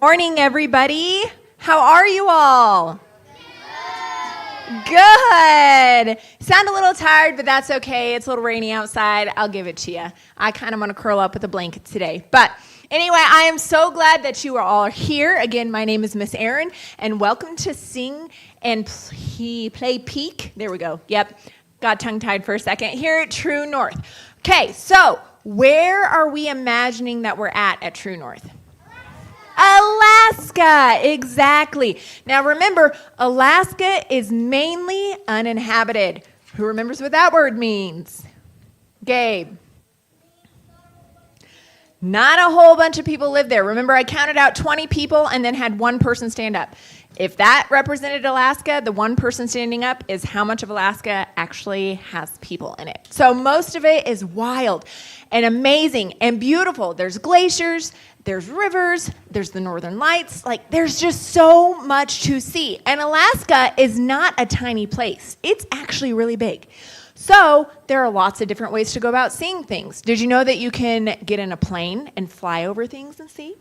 morning, everybody. How are you all? Good. Sound a little tired, but that's okay. It's a little rainy outside. I'll give it to you. I kind of want to curl up with a blanket today. But anyway, I am so glad that you are all here. Again, my name is Miss Erin, and welcome to Sing and Play Peak. There we go. Yep. Got tongue-tied for a second. Here at True North. Okay, so where are we imagining that we're at True North? Alaska, exactly. Now remember, Alaska is mainly uninhabited. Who remembers what that word means? Gabe. Not a whole bunch of people live there. Remember, I counted out 20 people and then had one person stand up. If that represented Alaska, the one person standing up is how much of Alaska actually has people in it. So most of it is wild and amazing and beautiful. There's glaciers, there's rivers, there's the northern lights. Like, there's just so much to see. And Alaska is not a tiny place. It's actually really big. So there are lots of different ways to go about seeing things. Did you know that you can get in a plane and fly over things and see?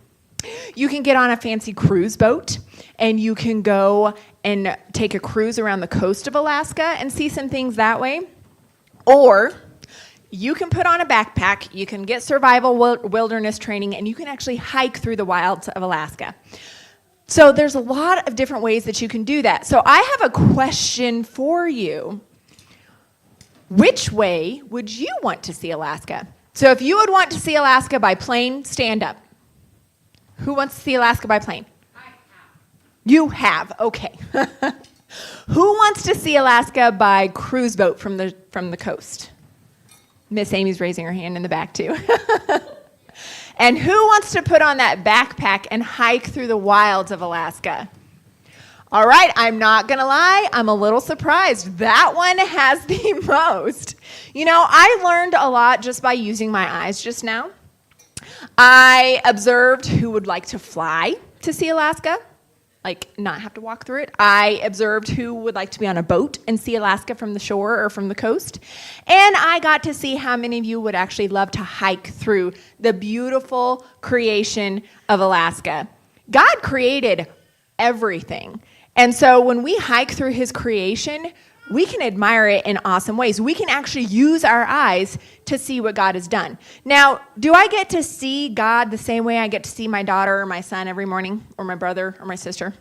You can get on a fancy cruise boat, and you can go and take a cruise around the coast of Alaska and see some things that way. Or you can put on a backpack, you can get survival wilderness training, and you can actually hike through the wilds of Alaska. So there's a lot of different ways that you can do that. So I have a question for you. Which way would you want to see Alaska? So if you would want to see Alaska by plane, stand up. Who wants to see Alaska by plane? I have. You have, okay. Who wants to see Alaska by cruise boat from the coast? Miss Amy's raising her hand in the back too. And who wants to put on that backpack and hike through the wilds of Alaska? All right, I'm not going to lie, I'm a little surprised. That one has the most. You know, I learned a lot just by using my eyes just now. I observed who would like to fly to see Alaska, like not have to walk through it. I observed who would like to be on a boat and see Alaska from the shore or from the coast. And I got to see how many of you would actually love to hike through the beautiful creation of Alaska. God created everything. And so when we hike through his creation, we can admire it in awesome ways. We can actually use our eyes to see what God has done. Now, do I get to see God the same way I get to see my daughter or my son every morning, or my brother or my sister?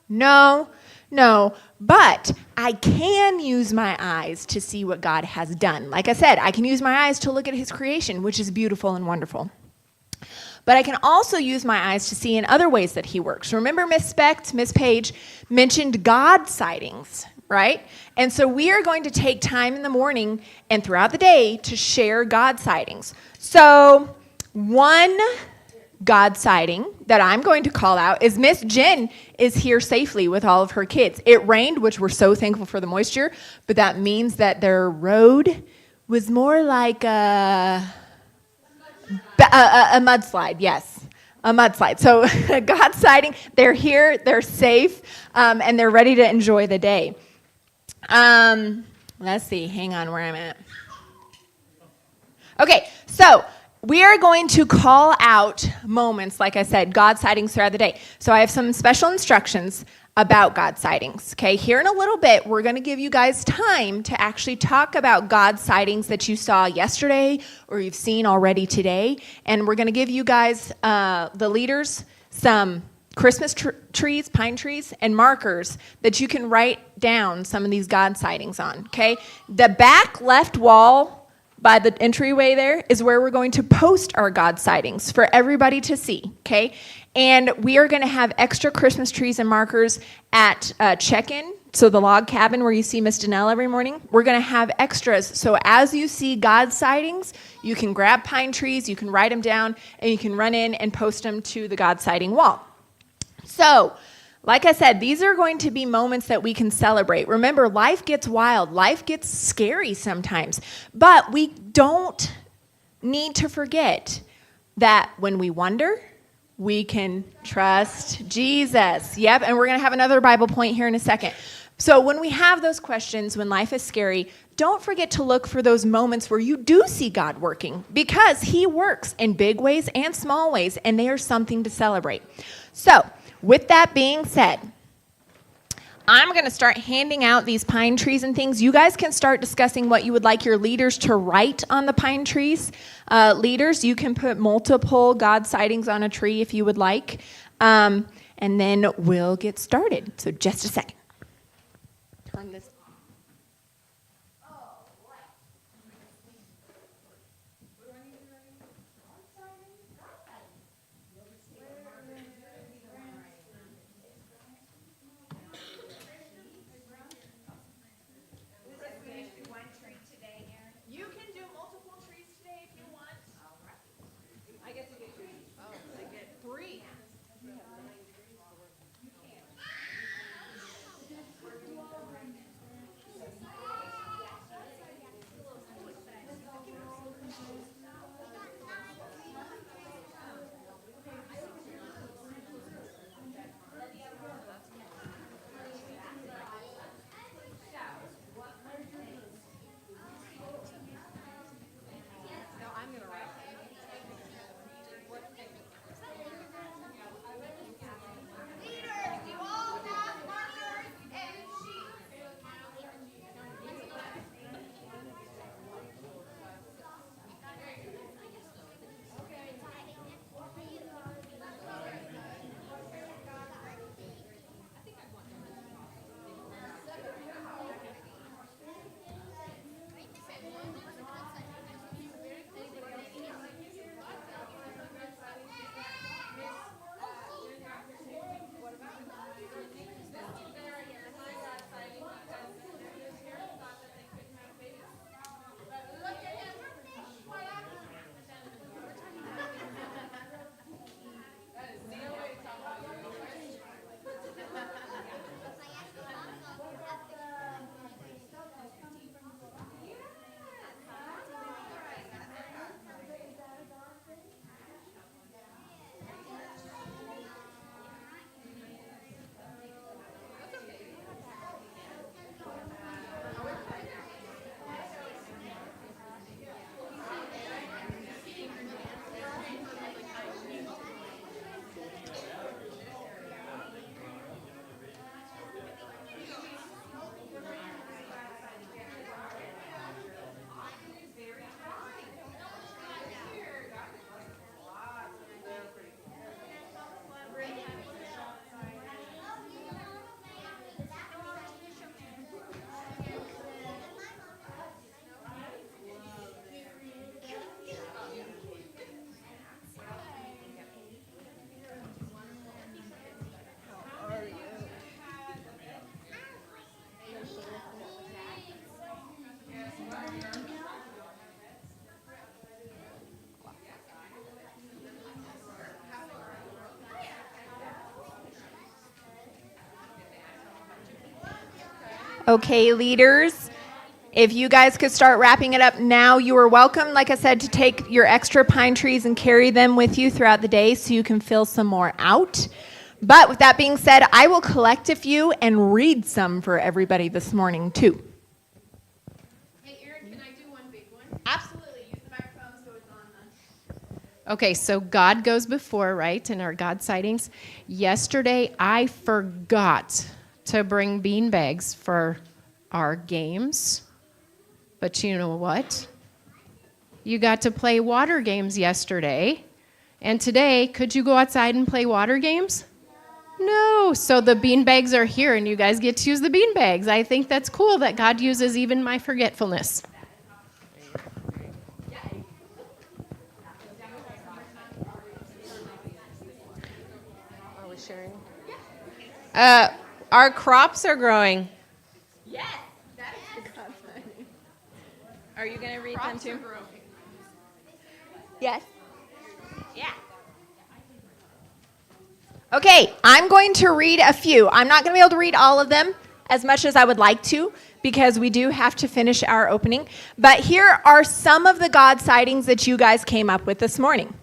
No. But I can use my eyes to see what God has done. Like I said, I can use my eyes to look at his creation, which is beautiful and wonderful. But I can also use my eyes to see in other ways that he works. Remember Miss Page, mentioned God sightings, right? And so we are going to take time in the morning and throughout the day to share God sightings. So one God sighting that I'm going to call out is Miss Jen is here safely with all of her kids. It rained, which we're so thankful for the moisture, but that means that their road was more like a mudslide, yes. A mudslide. So God sighting, they're here, they're safe, and they're ready to enjoy the day. Let's see, hang on where I'm at. Okay, so we are going to call out moments, like I said, God sightings throughout the day. So I have some special instructions about God sightings. Okay, here in a little bit, we're going to give you guys time to actually talk about God sightings that you saw yesterday or you've seen already today. And we're going to give you guys, the leaders, some Christmas trees, pine trees, and markers that you can write down some of these God sightings on, okay? The back left wall by the entryway there is where we're going to post our God sightings for everybody to see, okay? And we are going to have extra Christmas trees and markers at check-in, so the log cabin where you see Miss Danelle every morning. We're going to have extras, so as you see God sightings, you can grab pine trees, you can write them down, and you can run in and post them to the God sighting wall. So, like I said, these are going to be moments that we can celebrate. Remember, life gets wild. Life gets scary sometimes. But we don't need to forget that when we wonder, we can trust Jesus. Yep, and we're going to have another Bible point here in a second. So when we have those questions, when life is scary, don't forget to look for those moments where you do see God working, because he works in big ways and small ways, and they are something to celebrate. So, with that being said, I'm going to start handing out these pine trees and things. You guys can start discussing what you would like your leaders to write on the pine trees. Leaders, you can put multiple God sightings on a tree if you would like. And then we'll get started. So just a second. Turn this. You can do multiple trees today if you want. I guess you get three. Oh, I get three. Okay, leaders, if you guys could start wrapping it up now, you are welcome, like I said, to take your extra pine trees and carry them with you throughout the day so you can fill some more out. But with that being said, I will collect a few and read some for everybody this morning, too. Hey, Erin, can I do one big one? Absolutely. Use the microphone so it's on. Okay, so God goes before, right, in our God sightings. Yesterday, I forgot to bring bean bags for our games. But you know what? You got to play water games yesterday. And today, could you go outside and play water games? No. So the bean bags are here, and you guys get to use the bean bags. I think that's cool that God uses even my forgetfulness. Are we sharing? Our crops are growing. Yes, that is the God signing. Are you going to read them too? Yes. Yeah. Okay, I'm going to read a few. I'm not going to be able to read all of them as much as I would like to because we do have to finish our opening. But here are some of the God sightings that you guys came up with this morning.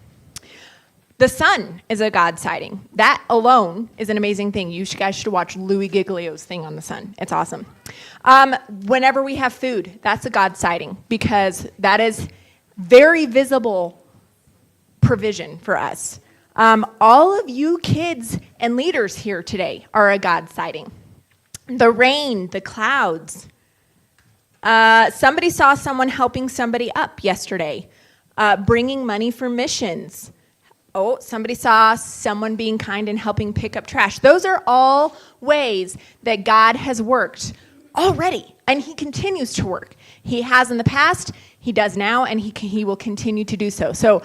The sun is a God sighting. That alone is an amazing thing. You guys should watch Louis Giglio's thing on the sun. It's awesome. Whenever we have food, that's a God sighting because that is very visible provision for us. All of you kids and leaders here today are a God sighting. The rain, the clouds. Somebody saw someone helping somebody up yesterday, bringing money for missions. Oh, somebody saw someone being kind and helping pick up trash. Those are all ways that God has worked already, and he continues to work. He has in the past, he does now, and he will continue to do so. So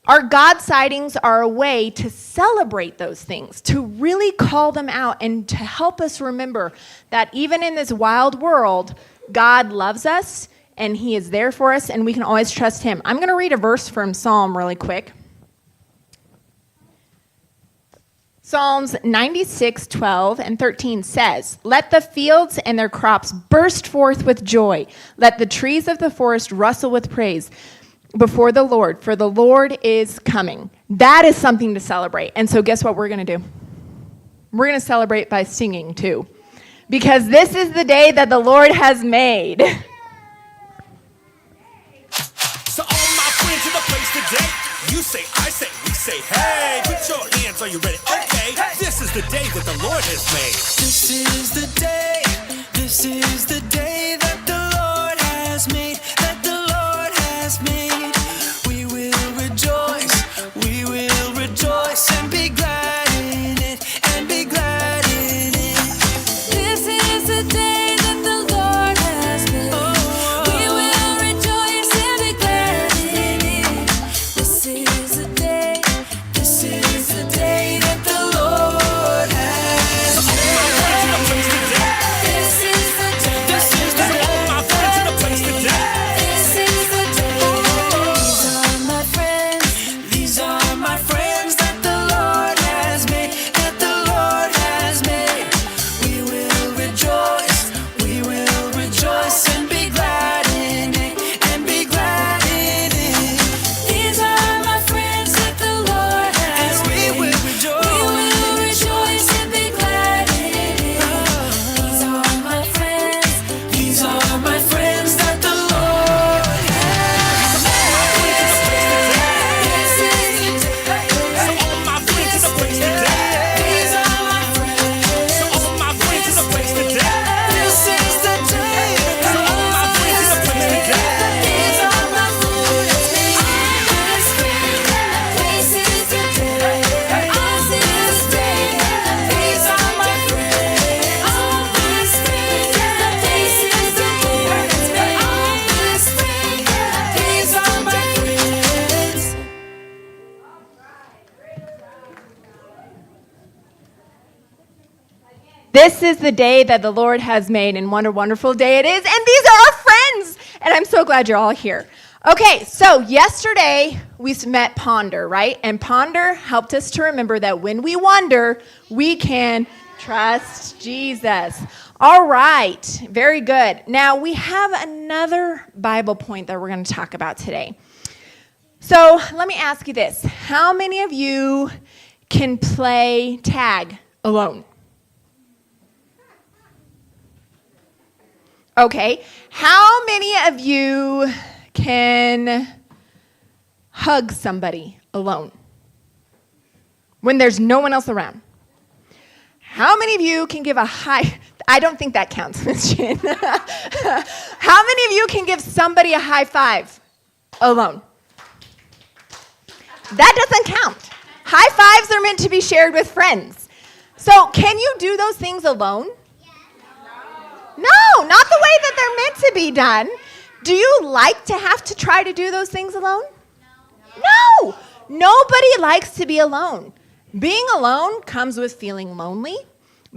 our God sightings are a way to celebrate those things, to really call them out, and to help us remember that even in this wild world, God loves us, and he is there for us, and we can always trust him. I'm going to read a verse from Psalm really quick. Psalms 96, 12, and 13 says, "Let the fields and their crops burst forth with joy. Let the trees of the forest rustle with praise before the Lord, for the Lord is coming." That is something to celebrate. And so guess what we're going to do? We're going to celebrate by singing too. Because this is the day that the Lord has made. So all my friends in the place today, you say, I say, we say, hey, put your hands, are you ready? Okay, this is the day that the Lord has made. This is the day that the Lord has made, that the Lord has made. We will rejoice and be glad in it, and be glad in it. This is the day that the Lord has made. We will rejoice and be glad in it. This is the day that the Lord has made. This is the day. All my friends in the place today. This is the day. These are my friends that the Lord has made, that the Lord has made. We will rejoice and be glad in it, and be glad in it. These are my friends that the Lord has And made. we will rejoice. We will rejoice and be glad in it. These are my friends. These are my friends that the Lord has made. This is the day. All my friends in the place today. These are my friends. All my friends in the place today. This is the day. All my friends in the place today. These are my friends. This is the day. This is the day. These are my friends. All my friends. This is the day. All my friends. These are my friends. This is the day that the Lord has made, and what a wonderful day it is. And these are our friends. And I'm so glad you're all here. Okay, so yesterday we met Ponder, right? And Ponder helped us to remember that when we wander, we can trust Jesus. All right, very good. Now we have another Bible point that we're going to talk about today. So let me ask you this. How many of you can play tag alone? Okay. How many of you can hug somebody alone when there's no one else around? How many of you can give a high? I don't think that counts, Miss Jen. How many of you can give somebody a high five alone? That doesn't count. High fives are meant to be shared with friends. So can you do those things alone? No, not the way that they're meant to be done. Do you like to have to try to do those things alone? No. Nobody likes to be alone. Being alone comes with feeling lonely.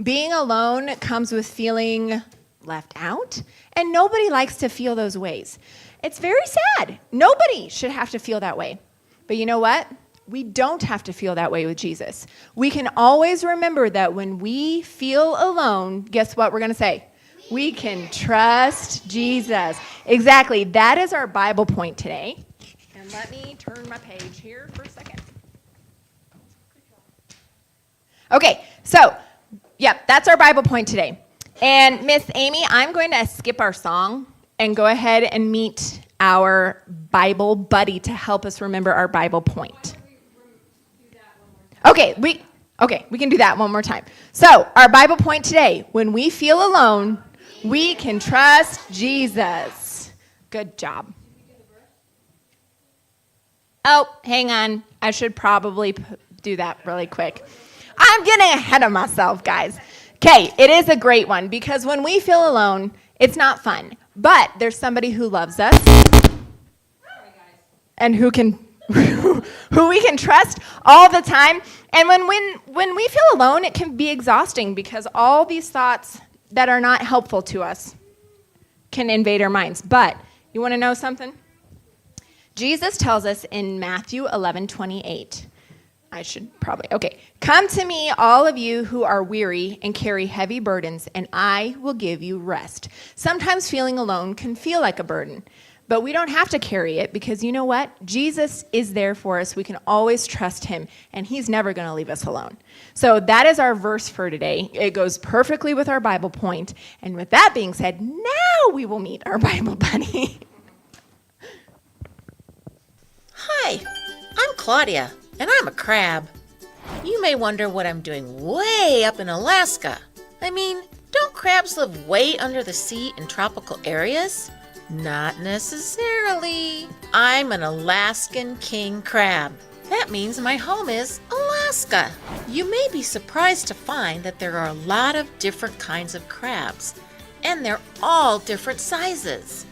Being alone comes with feeling left out. And nobody likes to feel those ways. It's very sad. Nobody should have to feel that way. But you know what? We don't have to feel that way with Jesus. We can always remember that when we feel alone, guess what we're going to say? We can trust Jesus. Exactly. That is our Bible point today. And let me turn my page here for a second. Okay, so, that's our Bible point today. And Miss Amy, I'm going to skip our song and go ahead and meet our Bible buddy to help us remember our Bible point. Okay, we can do that one more time. So, our Bible point today, when we feel alone, we can trust Jesus. Good job. Oh, hang on. I should probably do that really quick. I'm getting ahead of myself, guys. Okay, it is a great one because when we feel alone, it's not fun. But there's somebody who loves us and who we can trust all the time. And when we feel alone, it can be exhausting because all these thoughts that are not helpful to us can invade our minds. But you want to know something? Jesus tells us in Matthew 11:28. Come to me, all of you who are weary and carry heavy burdens, and I will give you rest. Sometimes feeling alone can feel like a burden, but we don't have to carry it because you know what? Jesus is there for us. We can always trust him, and he's never going to leave us alone. So that is our verse for today. It goes perfectly with our Bible point. And with that being said, now we will meet our Bible buddy. Hi, I'm Claudia, and I'm a crab. You may wonder what I'm doing way up in Alaska. I mean, don't crabs live way under the sea in tropical areas? Not necessarily. I'm an Alaskan king crab. That means my home is Alaska. You may be surprised to find that there are a lot of different kinds of crabs, and they're all different sizes.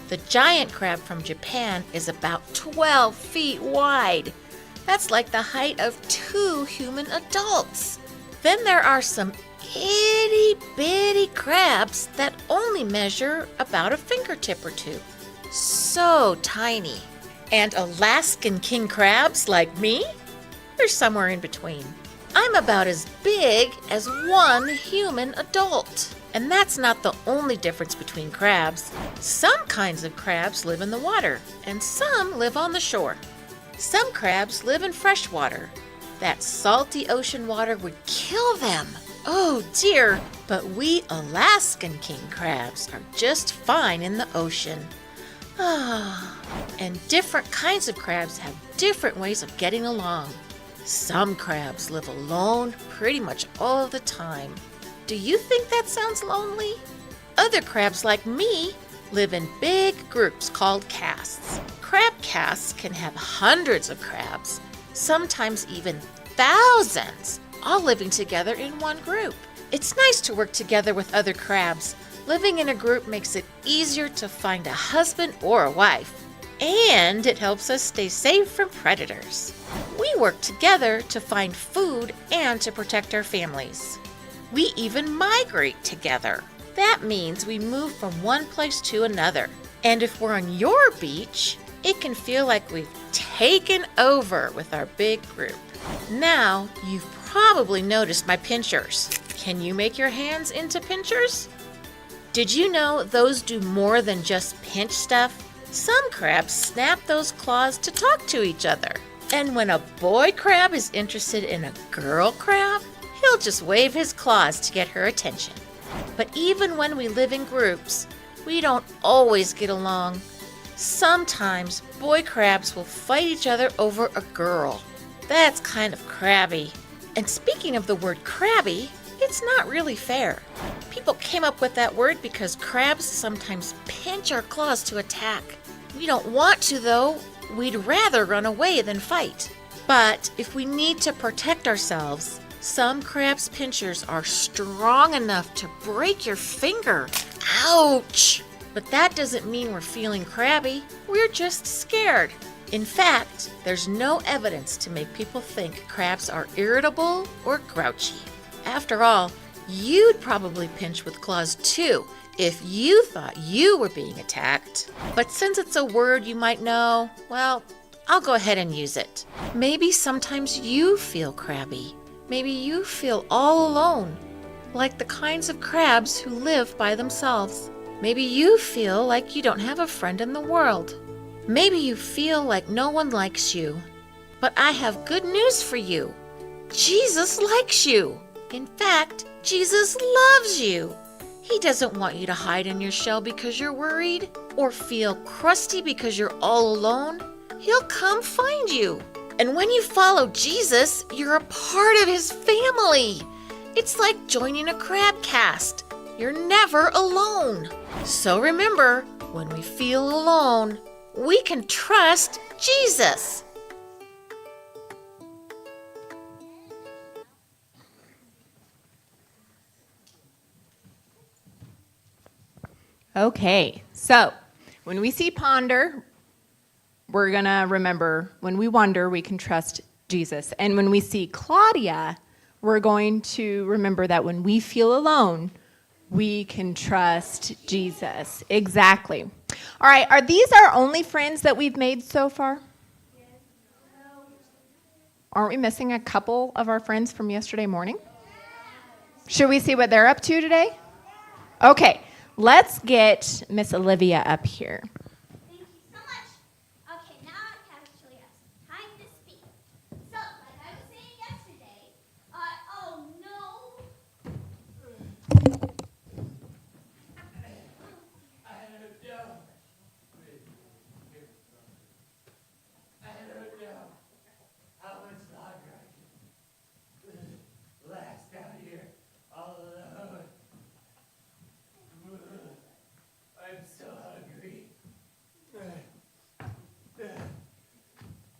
The giant crab from Japan is about 12 feet wide. That's like the height of 2 human adults. Then there are some itty-bitty crabs that only measure about a fingertip or 2. So tiny. And Alaskan king crabs like me? They're somewhere in between. I'm about as big as 1 human adult. And that's not the only difference between crabs. Some kinds of crabs live in the water, and some live on the shore. Some crabs live in fresh water. That salty ocean water would kill them. Oh dear, but we Alaskan king crabs are just fine in the ocean. And different kinds of crabs have different ways of getting along. Some crabs live alone pretty much all the time. Do you think that sounds lonely? Other crabs like me live in big groups called casts. Crab casts can have hundreds of crabs, sometimes even thousands, all living together in one group. It's nice to work together with other crabs. Living in a group makes it easier to find a husband or a wife, and it helps us stay safe from predators. We work together to find food and to protect our families. We even migrate together. That means we move from one place to another. And if we're on your beach, it can feel like we've taken over with our big group. Now, you've probably noticed my pinchers. Can you make your hands into pinchers? Did you know those do more than just pinch stuff? Some crabs snap those claws to talk to each other. And when a boy crab is interested in a girl crab, he'll just wave his claws to get her attention. But even when we live in groups, we don't always get along. Sometimes boy crabs will fight each other over a girl. That's kind of crabby. And speaking of the word crabby, it's not really fair. People came up with that word because crabs sometimes pinch our claws to attack. We don't want to, though. We'd rather run away than fight. But if we need to protect ourselves, some crabs' pinchers are strong enough to break your finger. Ouch! But that doesn't mean we're feeling crabby. We're just scared. In fact, there's no evidence to make people think crabs are irritable or grouchy. After all, you'd probably pinch with claws too if you thought you were being attacked. But since it's a word you might know, well, I'll go ahead and use it. Maybe sometimes you feel crabby. Maybe you feel all alone, like the kinds of crabs who live by themselves. Maybe you feel like you don't have a friend in the world. Maybe you feel like no one likes you. But I have good news for you. Jesus likes you. In fact, Jesus loves you. He doesn't want you to hide in your shell because you're worried or feel crusty because you're all alone. He'll come find you. And when you follow Jesus, you're a part of his family. It's like joining a crab cast. You're never alone. So remember, when we feel alone, we can trust Jesus. Okay, so when we see ponder, we're going to remember when we wonder, we can trust Jesus. And when we see Claudia, we're going to remember that when we feel alone, we can trust Jesus. Exactly. All right, are these our only friends that we've made so far? Aren't we missing a couple of our friends from yesterday morning? Should we see what they're up to today? Okay, let's get Miss Olivia up here. Thank you so much. Okay, now I actually have time to speak. So, like I was saying yesterday, oh no. How much longer I can last out here all alone? I'm so hungry.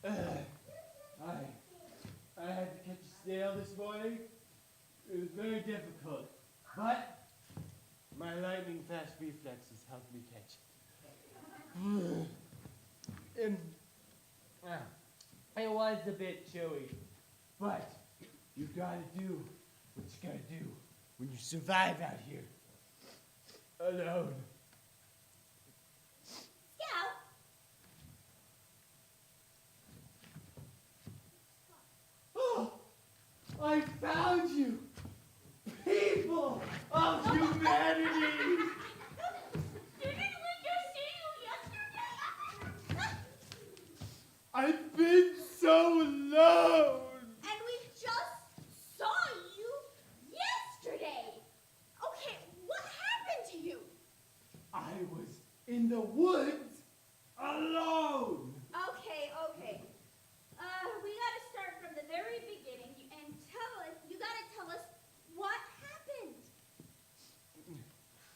I had to catch a snail this morning. It was very difficult, but my lightning fast reflexes helped me catch it. It was a bit chewy, but you gotta do what you gotta do when you survive out here alone. Scout. Oh, I found you, people of humanity. Didn't we just see you yesterday? I've been so alone. And we just saw you yesterday. Okay, what happened to you? I was in the woods alone. Okay. We gotta start from the very beginning and you gotta tell us what happened.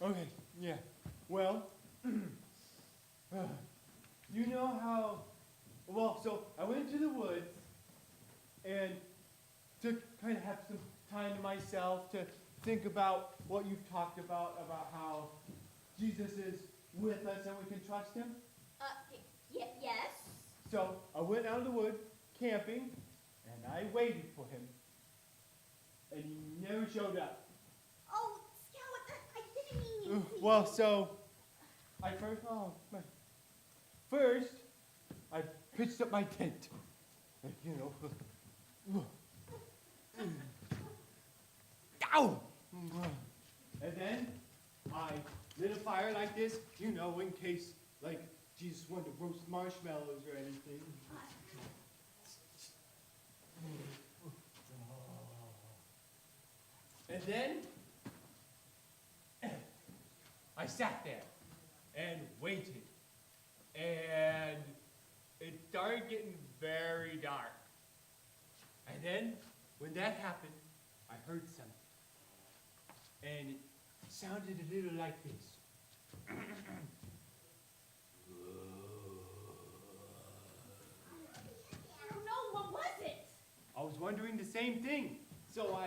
Okay, yeah. Well, you know how, so I went to the woods and to kind of have some time to myself to think about what you've talked about how Jesus is with us and we can trust him. Yes. So I went out of the woods camping and I waited for him and he never showed up. Oh, Scout, I didn't mean. Well, so I first I pitched up my tent, Ow! And then I lit a fire like this, in case like Jesus wanted to roast marshmallows or anything. And then I sat there and waited. And it started getting very dark. And then, when that happened, I heard something. And it sounded a little like this. Oh no, what was it? I was wondering the same thing. So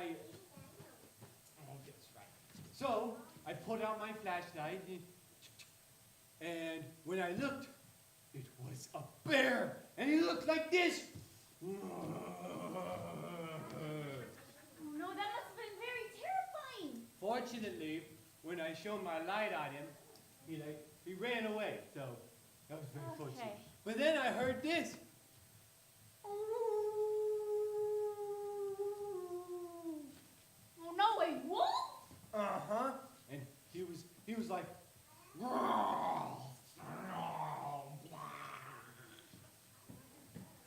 that's right. So I pulled out my flashlight and when I looked, it was a bear. And he looked like this. Oh no, that must have been very terrifying. Fortunately, when I shone my light on him, he ran away. So that was very fortunate. But then I heard this. Oh no, a wolf? Uh-huh. And he was like,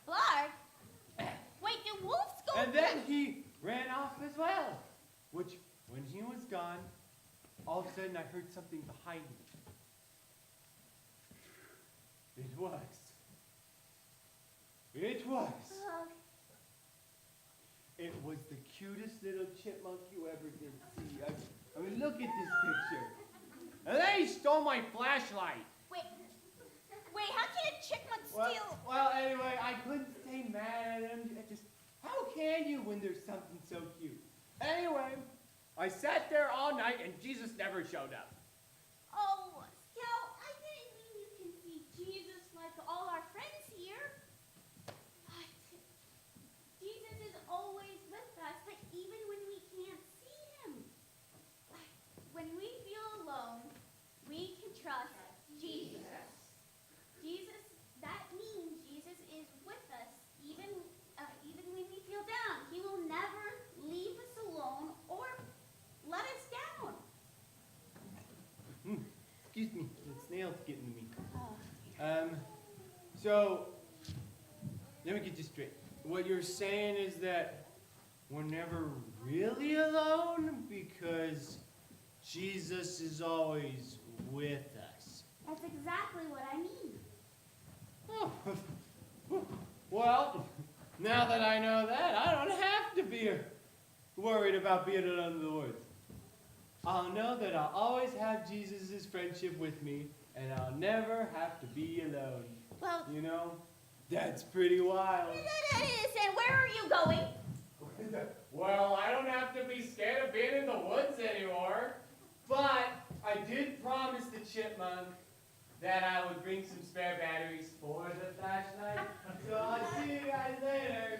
Clark? Wait, do wolves go? and then he ran off as well. Which, when he was gone, all of a sudden I heard something behind me. It was It was. Oh, It was the cutest little chipmunk you ever did see. I mean, look at this picture. And then he stole my flashlight. wait, how can a chipmunk steal? Well, anyway, I couldn't stay mad at him. How can you when there's something so cute? Anyway, I sat there all night and Jesus never showed up. Oh, Scout, I didn't mean you can see Jesus like all our friends here. But Jesus is always with us, but even when we can't see him. When we feel alone, we can trust Jesus. That means Jesus is with us even when we feel down. He will never leave us alone or let us down. Excuse me, the snail's getting to me. So, let me get this straight. What you're saying is that we're never really alone because Jesus is always with us. That's exactly what I mean. Oh, well, now that I know that, I don't have to be worried about being alone in the woods. I'll know that I'll always have Jesus' friendship with me, and I'll never have to be alone. Well, You know, that's pretty wild. that is, and where are you going? Well, I don't have to be scared of being in the woods anymore. But I did promise the chipmunk that I would bring some spare batteries for the flashlight. So I'll see you guys later.